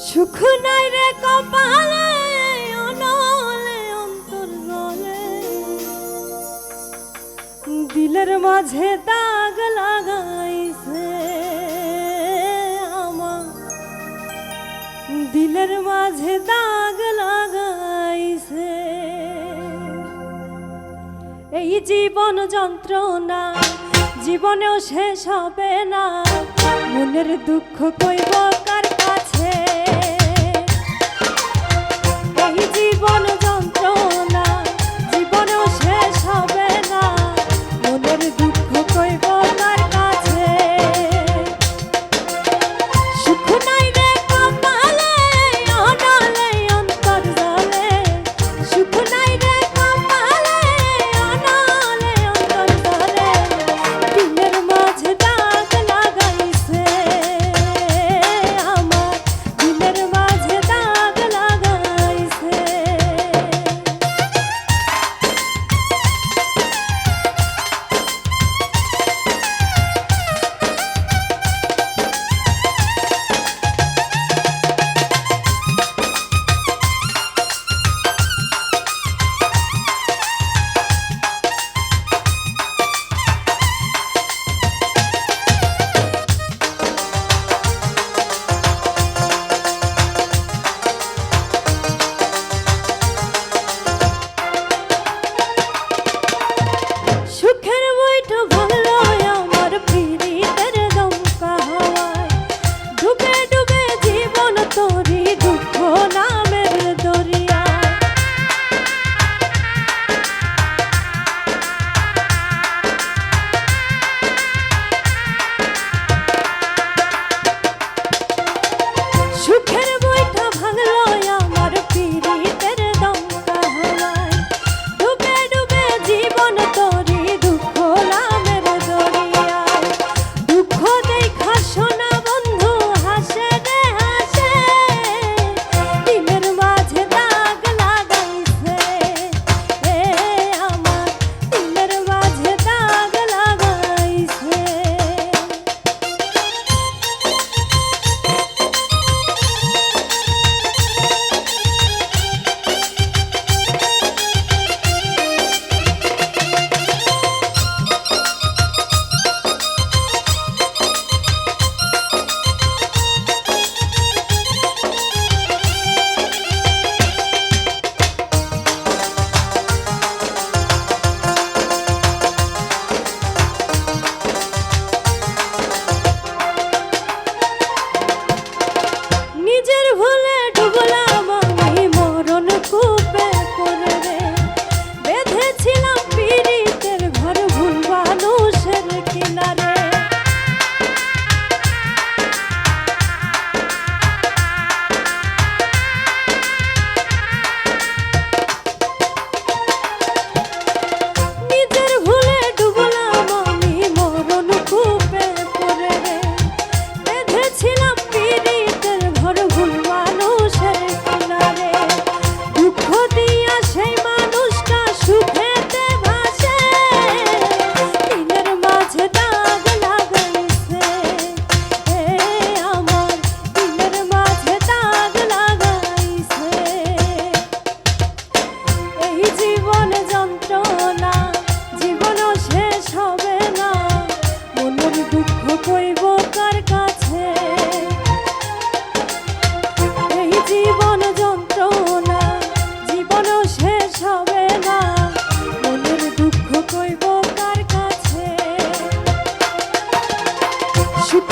সুখ নাই রে কপালে অনলে অন্তর জলে দিলের মাঝে দাগ লাগাইছে আমার দিলের মাঝে দাগ লাগাইছে এই জীবন যন্ত্রণা জীবনেও শেষ হবে না মনের দুঃখ কইব কার কাছে এই জীবন যন্ত্রণা জীবনেও শেষ হবে না মনের দুঃখ কইব কার কাছে সুখ নাই রে কপালে অনলে অন্তর জলে সুখ নাই রে কপালে অনলে অন্তর জলে দিলের মাঝে দাগ লাগাইছে আমার দিলের মাঝে দাগ লাগাইছে সুখের বইটা ভালো আমার পিরিতের দমকা হাওয়ায় ডুবে ডুবে জীবন তোরি দুঃখ নামের দরিয়ায় সুখের বইটা ভাঙলো আমার পিরিতের দমকা হাওয়ায় ডুবে ডুবে জীবন তোরি দুঃখ নামের দরিয়ায় দুঃখ দেখা শোনা বন্ধু হাসে রে হাসে দিলের মাঝে দাগ লাগাইছে আমার দিলের মাঝে দাগ লাগাইছে নিজের ভুলে ডুবলাম আমি মরণ কূপে পড়ে রে বেঁধেছিলাম পীড়িতের ঘর ভুল মানুষের কিনারে নিজের ভুলে ডুবলাম আমি মরণ কূপে পড়ে রে বেঁধেছিলাম পীড়িতের ঘর ভুল মানুষের কিনারে দুঃখ দিয়া সেই মানুষটা সুখেতে ভাসে দিলের মাঝে দাগ লাগাইছে আমার দিলের মাঝে দাগ লাগাইছে এই জীবন যন্ত্রণা জীবনও শেষ হবে না মনের দুঃখ কইব কার কাছে এই জীবন যন্ত্রণা জীবনও শেষ হবে না মনের দুঃখ কইব কার কাছে সুখ